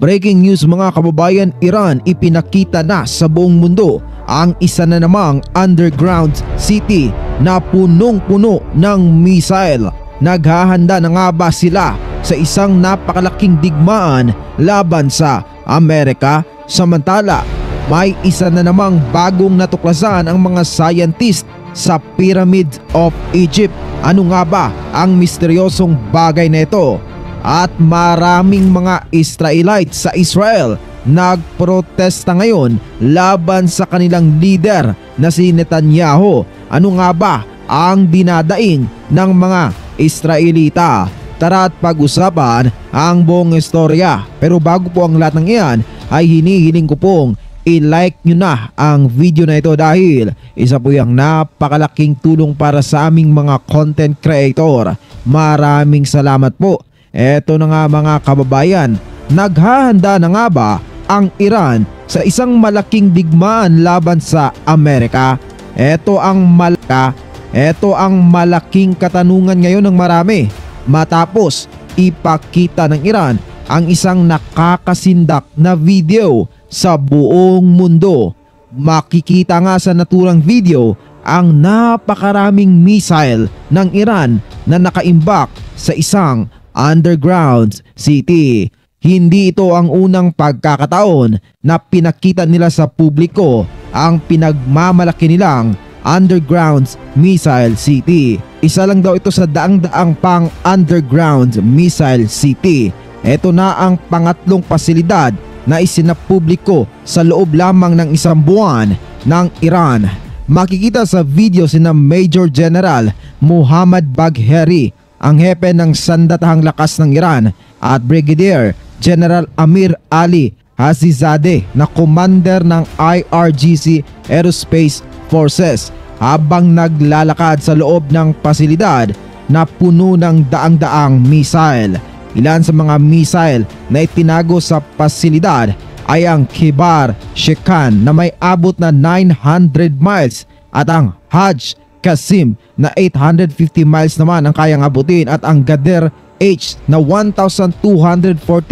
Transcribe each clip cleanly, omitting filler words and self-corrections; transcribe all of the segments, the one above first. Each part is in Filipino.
Breaking news mga kababayan, Iran ipinakita na sa buong mundo ang isa na namang underground city na punong-puno ng missile. Naghahanda na nga ba sila sa isang napakalaking digmaan laban sa Amerika? Samantala, may isa na namang bagong natuklasan ang mga scientist sa Pyramid of Egypt. Ano nga ba ang misteryosong bagay na ito? At maraming mga Israelites sa Israel nagprotesta ngayon laban sa kanilang leader na si Netanyahu. Ano nga ba ang dinadaing ng mga Israelita? Tara at pag-usapan ang buong istorya. Pero bago po ang lahat ng iyan ay hinihiling ko pong i-like nyo na ang video na ito dahil isa po yung napakalaking tulong para sa aming mga content creator. Maraming salamat po. Eto na nga mga kababayan, naghahanda na nga ba ang Iran sa isang malaking digmaan laban sa Amerika? Ito ang malaking katanungan ngayon ng marami matapos ipakita ng Iran ang isang nakakasindak na video sa buong mundo. Makikita nga sa naturang video ang napakaraming missile ng Iran na nakaimbak sa isang underground city. Hindi ito ang unang pagkakataon na pinakita nila sa publiko ang pinagmamalaki nilang underground missile city. Isa lang daw ito sa daang-daang pang underground missile city. Ito na ang pangatlong pasilidad na isinapubliko sa loob lamang ng isang buwan ng Iran. Makikita sa video sina Major General Muhammad Bagheri, ang hepe ng sandatahang lakas ng Iran, at Brigadier General Amir Ali Hazizadeh na commander ng IRGC Aerospace Forces habang naglalakad sa loob ng pasilidad na puno ng daang-daang missile. Ilan sa mga missile na itinago sa pasilidad ay ang Kibar Shekan na may abot na 900 miles at ang Hajj Qasim na 850 miles naman ang kayang abutin, at ang Ghadir H na 1,240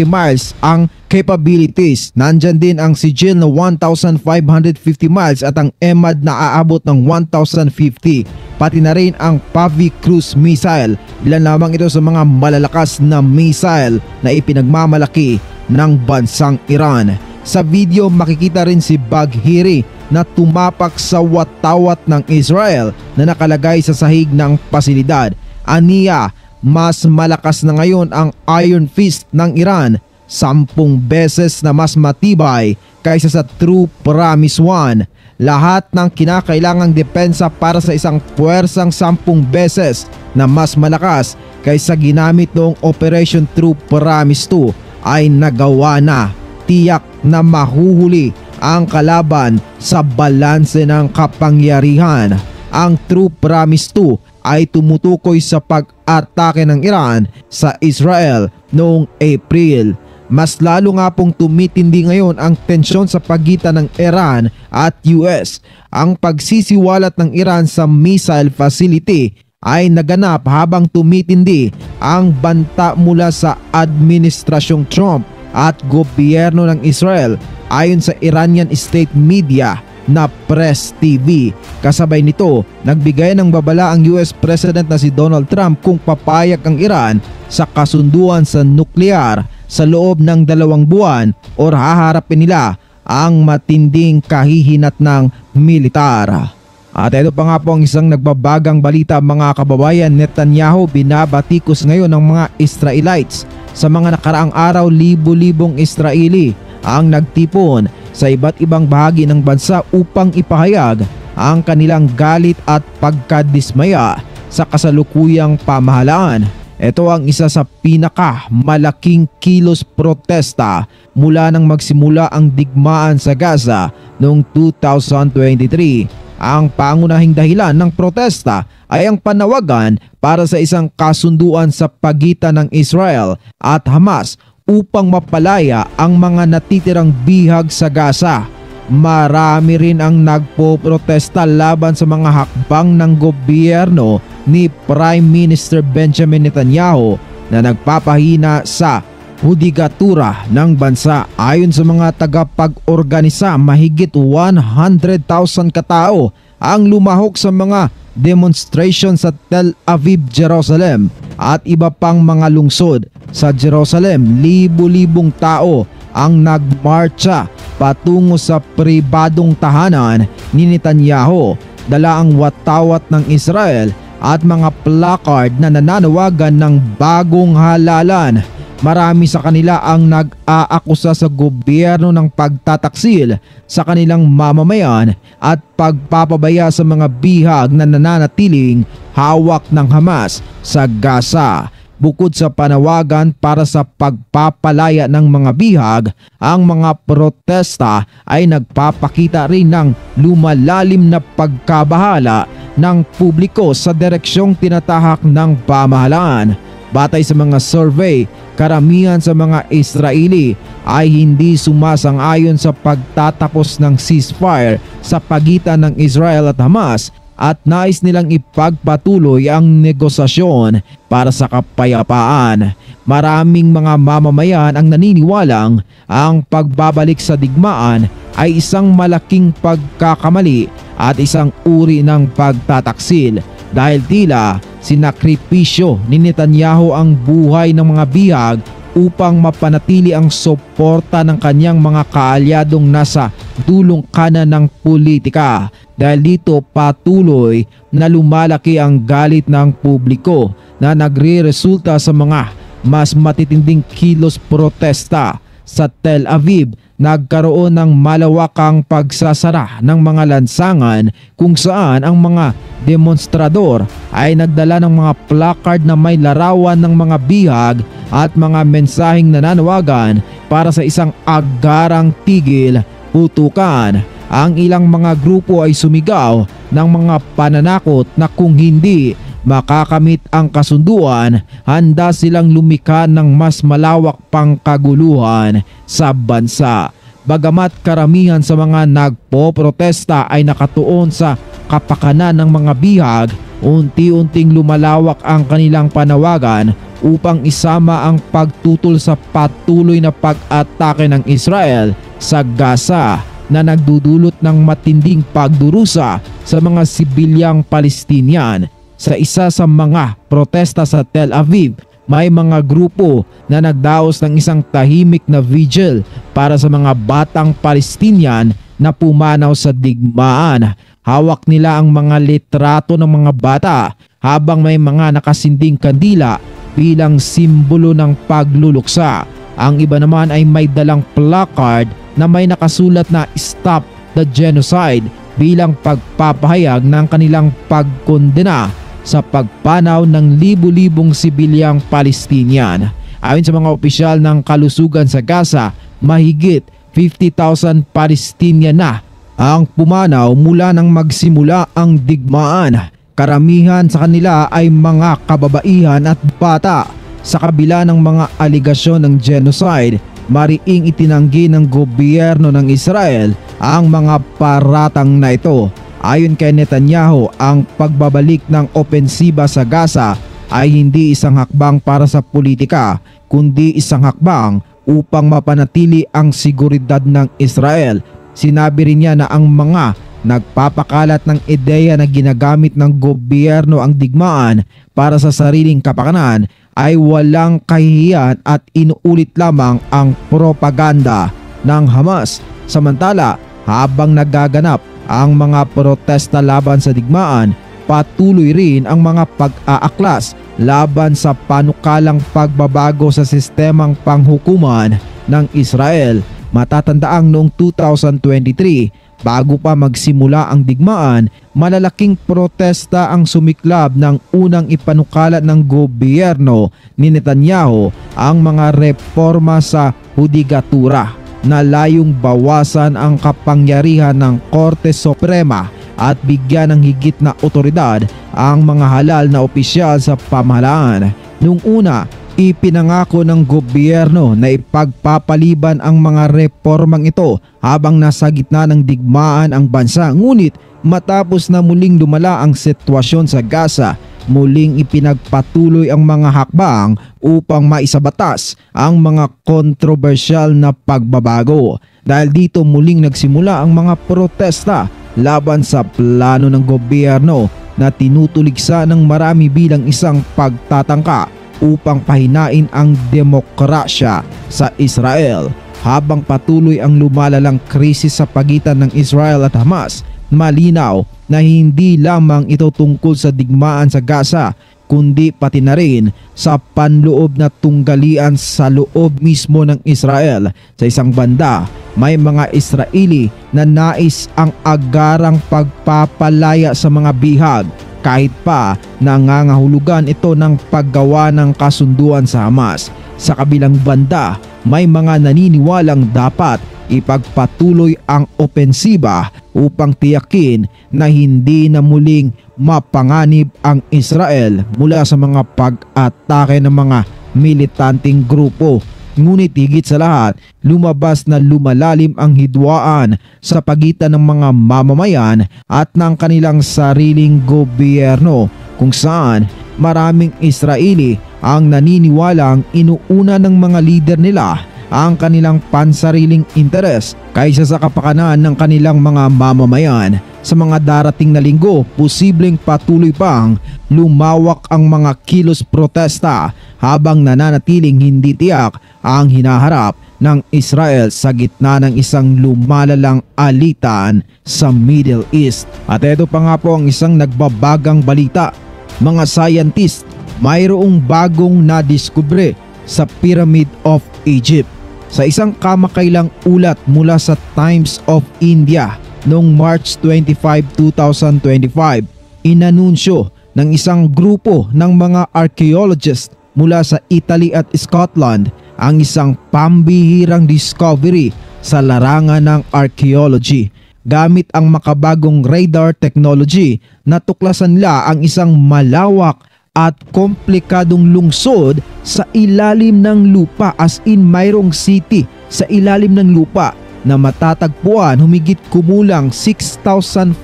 miles ang capabilities. Nandyan din ang Sijil na 1,550 miles at ang Emad na aabot ng 1,050. Pati na rin ang Pavi cruise missile. Ilan lamang ito sa mga malalakas na missile na ipinagmamalaki ng bansang Iran. Sa video makikita rin si Bagheri na tumapak sa watawat ng Israel na nakalagay sa sahig ng pasilidad. Aniya, mas malakas na ngayon ang Iron Fist ng Iran, 10 beses na mas matibay kaysa sa True Promise 1. Lahat ng kinakailangang depensa para sa isang puwersang 10 beses na mas malakas kaysa ginamit noong Operation True Promise 2 ay nagawa na. Tiyak na mahuhuli ang kalaban sa balanse ng kapangyarihan. Ang True Promise 2 ay tumutukoy sa pag-atake ng Iran sa Israel noong April. Mas lalo nga pong tumitindi ngayon ang tensyon sa pagitan ng Iran at US. Ang pagsisiwalat ng Iran sa missile facility ay naganap habang tumitindi ang banta mula sa Administrasyong Trump at gobyerno ng Israel ayon sa Iranian state media na Press TV. Kasabay nito, nagbigay ng babala ang US President na si Donald Trump kung papayag ang Iran sa kasunduan sa nuklear sa loob ng 2 buwan o haharapin nila ang matinding kahihinat ng militar. At ito pa nga po ang isang nagbabagang balita mga kababayan. Netanyahu binabatikos ngayon ng mga Israelites. Sa mga nakaraang araw, libo-libong Israeli ang nagtipon sa iba't ibang bahagi ng bansa upang ipahayag ang kanilang galit at pagkadismaya sa kasalukuyang pamahalaan. Ito ang isa sa pinakamalaking kilos protesta mula nang magsimula ang digmaan sa Gaza noong 2023. Ang pangunahing dahilan ng protesta ay ang panawagan para sa isang kasunduan sa pagitan ng Israel at Hamas upang mapalaya ang mga natitirang bihag sa Gaza. Marami rin ang nagpoprotesta laban sa mga hakbang ng gobyerno ni Prime Minister Benjamin Netanyahu na nagpapahina sa hudigatura ng bansa. Ayon sa mga tagapag-organisa, mahigit 100,000 katao ang lumahok sa mga demonstration sa Tel Aviv, Jerusalem at iba pang mga lungsod. Sa Jerusalem, libu-libong tao ang nagmarcha patungo sa pribadong tahanan ni Netanyahu. Dala ang watawat ng Israel at mga placard na nananawagan ng bagong halalan. Marami sa kanila ang nag-aakusa sa gobyerno ng pagtataksil sa kanilang mamamayan at pagpapabaya sa mga bihag na nananatiling hawak ng Hamas sa Gaza. Bukod sa panawagan para sa pagpapalaya ng mga bihag, ang mga protesta ay nagpapakita rin ng lumalalim na pagkabahala ng publiko sa direksyong tinatahak ng pamahalaan. Batay sa mga survey, karamihan sa mga Israeli ay hindi sumasang-ayon sa pagtatapos ng ceasefire sa pagitan ng Israel at Hamas at nais nilang ipagpatuloy ang negosasyon para sa kapayapaan. Maraming mga mamamayan ang naniniwalang ang pagbabalik sa digmaan ay isang malaking pagkakamali at isang uri ng pagtataksil dahil tila sinakripisyo ni Netanyahu ang buhay ng mga bihag upang mapanatili ang suporta ng kanyang mga kaalyadong nasa dulong kanan ng politika. Dahil dito patuloy na lumalaki ang galit ng publiko na nagre-resulta sa mga mas matitinding kilos protesta. Sa Tel Aviv, nagkaroon ng malawakang pagsasara ng mga lansangan kung saan ang mga demonstrador ay nagdala ng mga placard na may larawan ng mga bihag at mga mensaheng nananawagan para sa isang agarang tigil putukan. Ang ilang mga grupo ay sumigaw ng mga pananakot na kung hindi makakamit ang kasunduan, handa silang lumikha ng mas malawak pang kaguluhan sa bansa. Bagamat karamihan sa mga nagpo-protesta ay nakatuon sa kapakanan ng mga bihag, unti-unting lumalawak ang kanilang panawagan upang isama ang pagtutol sa patuloy na pag-atake ng Israel sa Gaza na nagdudulot ng matinding pagdurusa sa mga sibilyang Palestinian. Sa isa sa mga protesta sa Tel Aviv, may mga grupo na nagdaos ng isang tahimik na vigil para sa mga batang Palestinian na pumanaw sa digmaan. Hawak nila ang mga litrato ng mga bata habang may mga nakasinding kandila bilang simbolo ng pagluluksa. Ang iba naman ay may dalang placard na may nakasulat na "Stop the Genocide" bilang pagpapahayag ng kanilang pagkondena sa pagpanaw ng libu-libong sibilyang Palestinian. Ayon sa mga opisyal ng kalusugan sa Gaza, mahigit 50,000 Palestinian na ang pumanaw mula nang magsimula ang digmaan. Karamihan sa kanila ay mga kababaihan at bata. Sa kabila ng mga aligasyon ng genocide, mariing itinanggi ng gobyerno ng Israel ang mga paratang na ito. Ayon kay Netanyahu, ang pagbabalik ng opensiba sa Gaza ay hindi isang hakbang para sa politika, kundi isang hakbang upang mapanatili ang seguridad ng Israel. Sinabi rin niya na ang mga nagpapakalat ng ideya na ginagamit ng gobyerno ang digmaan para sa sariling kapakanan ay walang kahihiyan at inuulit lamang ang propaganda ng Hamas. Samantala, habang nagaganap ang mga protesta laban sa digmaan, patuloy rin ang mga pag-aaklas laban sa panukalang pagbabago sa sistemang panghukuman ng Israel. Matatandaang noong 2023, bago pa magsimula ang digmaan, malalaking protesta ang sumiklab ng unang ipanukalat ng gobyerno ni Netanyahu, ang mga reforma sa hudigatura na layong bawasan ang kapangyarihan ng Korte Suprema at bigyan ng higit na otoridad ang mga halal na opisyal sa pamahalaan. Noong una, ipinangako ng gobyerno na ipagpapaliban ang mga reformang ito habang nasa gitna ng digmaan ang bansa. Ngunit matapos na muling lumala ang sitwasyon sa Gaza, muling ipinagpatuloy ang mga hakbang upang maisabatas ang mga kontrobersyal na pagbabago. Dahil dito muling nagsimula ang mga protesta laban sa plano ng gobyerno na tinutuligsa ng marami bilang isang pagtatangka upang pahinain ang demokrasya sa Israel. Habang patuloy ang lumalalang krisis sa pagitan ng Israel at Hamas, malinaw na hindi lamang ito tungkol sa digmaan sa Gaza, kundi pati na rin sa panloob na tunggalian sa loob mismo ng Israel. Sa isang banda, may mga Israeli na nais ang agarang pagpapalaya sa mga bihag, kahit pa nangangahulugan ito ng paggawa ng kasunduan sa Hamas. Sa kabilang banda, may mga naniniwalang dapat ipagpatuloy ang opensiba upang tiyakin na hindi na muling mapanganib ang Israel mula sa mga pag-atake ng mga militanteng grupo. Ngunit higit sa lahat, lumabas na lumalalim ang hidwaan sa pagitan ng mga mamamayan at ng kanilang sariling gobyerno, kung saan maraming Israeli ang naniniwalang inuuna ng mga lider nila ang kanilang pansariling interes kaysa sa kapakanan ng kanilang mga mamamayan. Sa mga darating na linggo, posibleng patuloy pang lumawak ang mga kilos protesta habang nananatiling hindi tiyak ang hinaharap ng Israel sa gitna ng isang lumalalang alitan sa Middle East. At ito pa nga po ang isang nagbabagang balita. Mga scientist, mayroong bagong nadiskubre sa Pyramid of Egypt. Sa isang kamakailang ulat mula sa Times of India noong March 25, 2025, inanunsyo ng isang grupo ng mga archaeologist mula sa Italy at Scotland ang isang pambihirang discovery sa larangan ng archaeology. Gamit ang makabagong radar technology, natuklasan nila ang isang malawak at komplikadong lungsod sa ilalim ng lupa, as in mayroong city sa ilalim ng lupa na matatagpuan humigit kumulang 6,500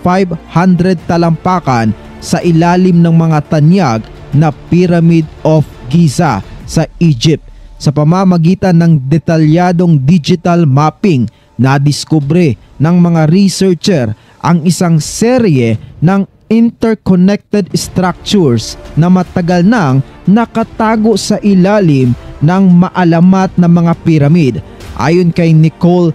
talampakan sa ilalim ng mga tanyag na Pyramid of Giza sa Egypt. Sa pamamagitan ng detalyadong digital mapping, nadiskubre ng mga researcher ang isang serye ng interconnected structures na matagal nang nakatago sa ilalim ng maalamat na mga piramid. Ayon kay Nicole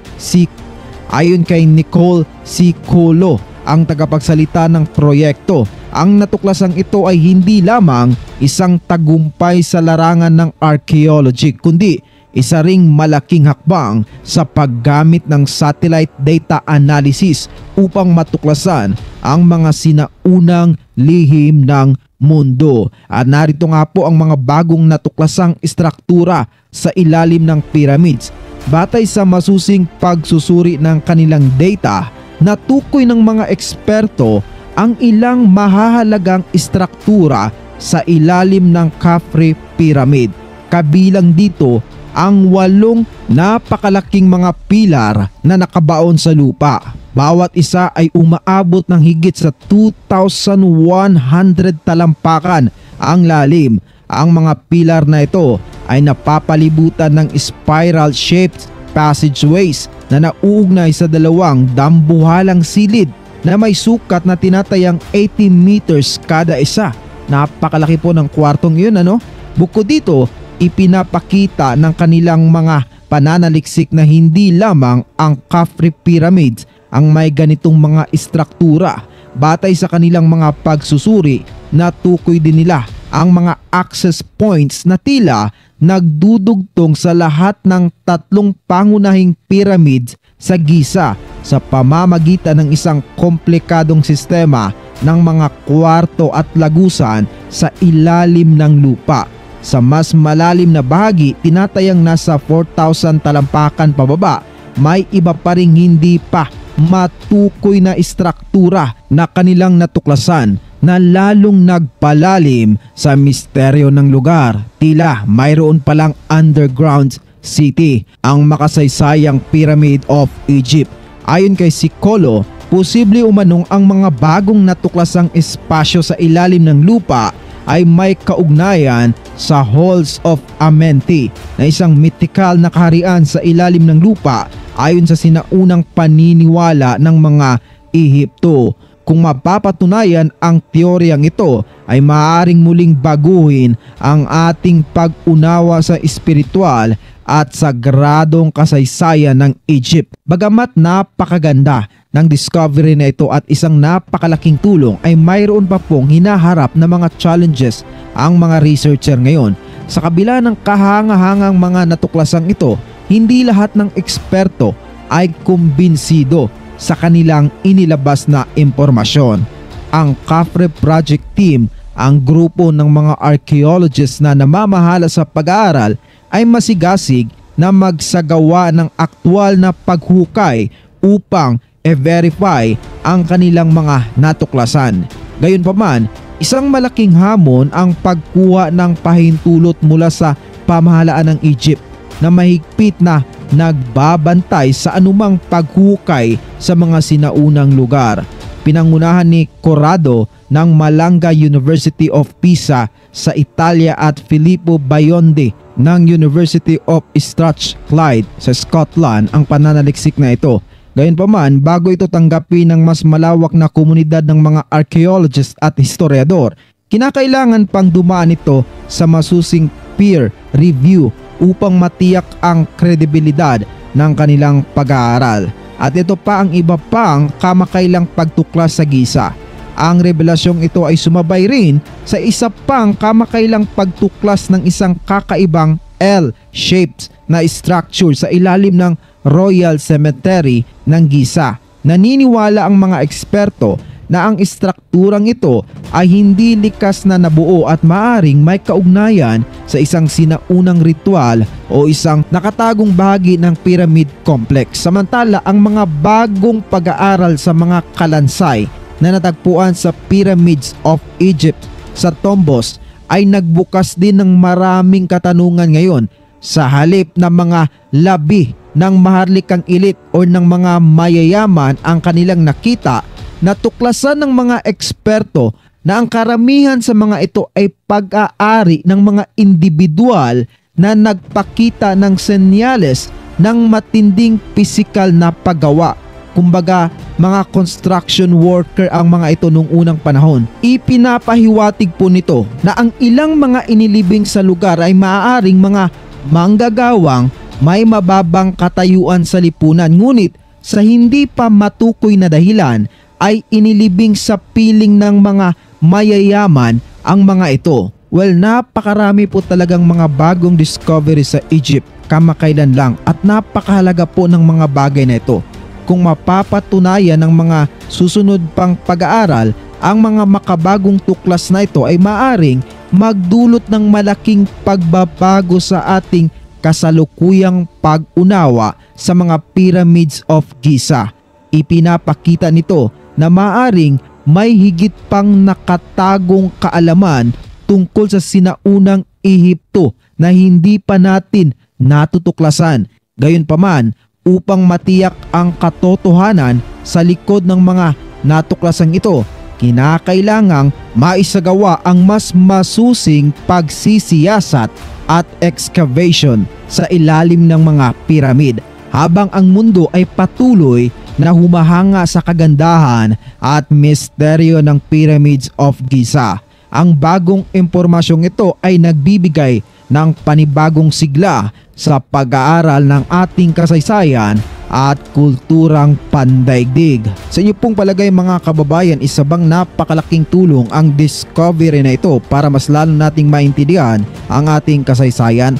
Colo, ang tagapagsalita ng proyekto, ang natuklasang ito ay hindi lamang isang tagumpay sa larangan ng archaeology, kundi isa ring malaking hakbang sa paggamit ng satellite data analysis upang matuklasan ang mga sinaunang lihim ng mundo. At narito nga po ang mga bagong natuklasang istruktura sa ilalim ng pyramids. Batay sa masusing pagsusuri ng kanilang data, natukoy ng mga eksperto ang ilang mahahalagang istruktura sa ilalim ng Khafre Pyramid. Kabilang dito ang 8 napakalaking mga pilar na nakabaon sa lupa. Bawat isa ay umaabot ng higit sa 2,100 talampakan ang lalim. Ang mga pilar na ito ay napapalibutan ng spiral-shaped passageways na nauugnay sa 2 dambuhalang silid na may sukat na tinatayang 80 meters kada isa. Napakalaki po ng kwartong yun, ano? Bukod dito, ipinapakita ng kanilang mga pananaliksik na hindi lamang ang Khafre Pyramids ang may ganitong mga istruktura. Batay sa kanilang mga pagsusuri, natukoy din nila ang mga access points na tila nagdudugtong sa lahat ng 3 pangunahing pyramids sa Giza sa pamamagitan ng isang komplikadong sistema ng mga kwarto at lagusan sa ilalim ng lupa. Sa mas malalim na bahagi, tinatayang nasa 4,000 talampakan pababa, may iba pa ring hindi pa matukoy na istruktura na kanilang natuklasan na lalong nagpalalim sa misteryo ng lugar. Tila mayroon palang underground city ang makasaysayang Pyramid of Egypt. Ayon kay Colo, posible umanong ang mga bagong natuklasang espasyo sa ilalim ng lupa ay may kaugnayan sa Halls of Amenti na isang mythical na kaharian sa ilalim ng lupa ayon sa sinaunang paniniwala ng mga Ehipto. Kung mapapatunayan ang teoryang ito ay maaaring muling baguhin ang ating pag-unawa sa espiritual at sagradong kasaysayan ng Egypt. Bagamat napakaganda ng discovery na ito at isang napakalaking tulong, ay mayroon pa pong hinaharap na mga challenges ang mga researcher ngayon. Sa kabila ng kahangahangang mga natuklasang ito, hindi lahat ng eksperto ay kumbinsido sa kanilang inilabas na impormasyon. Ang Khafre Project Team, ang grupo ng mga archaeologists na namamahala sa pag-aaral, ay masigasig na magsagawa ng aktwal na paghukay upang i-verify ang kanilang mga natuklasan. Gayunpaman, isang malaking hamon ang pagkuha ng pahintulot mula sa pamahalaan ng Egypt na mahigpit na nagbabantay sa anumang paghukay sa mga sinaunang lugar. Pinangunahan ni Corrado ng Malanga University of Pisa sa Italia at Filippo Biondi ng University of Strathclyde sa Scotland ang pananaliksik na ito. Gayunpaman, bago ito tanggapin ng mas malawak na komunidad ng mga archaeologist at historiador, kinakailangan pang dumaan ito sa masusing peer review upang matiyak ang kredibilidad ng kanilang pag-aaral. At ito pa ang iba pang kamakailang pagtuklas sa Giza. Ang revelasyong ito ay sumabay rin sa isa pang kamakailang pagtuklas ng isang kakaibang L-shaped na structure sa ilalim ng Royal Cemetery ng Giza. Naniniwala ang mga eksperto na ang istrukturang ito ay hindi likas na nabuo at maaring may kaugnayan sa isang sinaunang ritual o isang nakatagong bahagi ng pyramid complex. Samantala, ang mga bagong pag-aaral sa mga kalansay na natagpuan sa Pyramids of Egypt sa Tombos ay nagbukas din ng maraming katanungan ngayon. Sa halip ng mga labi ng maharlikang elite o ng mga mayayaman ang kanilang nakita, natuklasan ng mga eksperto na ang karamihan sa mga ito ay pag-aari ng mga individual na nagpakita ng senyales ng matinding pisikal na paggawa. Kumbaga, mga construction worker ang mga ito noong unang panahon. Ipinapahiwatig po nito na ang ilang mga inilibing sa lugar ay maaaring mga manggagawang may mababang katayuan sa lipunan, ngunit sa hindi pa matukoy na dahilan ay inilibing sa piling ng mga mayayaman ang mga ito. Well, napakarami po talagang mga bagong discovery sa Egypt kamakailan lang at napakahalaga po ng mga bagay na ito. Kung mapapatunayan ng mga susunod pang pag-aaral, ang mga makabagong tuklas na ito ay maaring magdulot ng malaking pagbabago sa ating kasalukuyang pag-unawa sa mga Pyramids of Giza. Ipinapakita nito na maaring may higit pang nakatagong kaalaman tungkol sa sinaunang Ehipto na hindi pa natin natutuklasan. Gayunpaman, upang matiyak ang katotohanan sa likod ng mga natuklasang ito, kinakailangang maisagawa ang mas masusing pagsisiyasat at excavation sa ilalim ng mga piramid, habang ang mundo ay patuloy na humahanga sa kagandahan at misteryo ng Pyramids of Giza. Ang bagong impormasyong ito ay nagbibigay ng panibagong sigla sa pag-aaral ng ating kasaysayan at kulturang pandaigdig. Sa inyo pong palagay mga kababayan, isa bang napakalaking tulong ang discovery na ito para mas lalo nating maintindihan ang ating kasaysayan?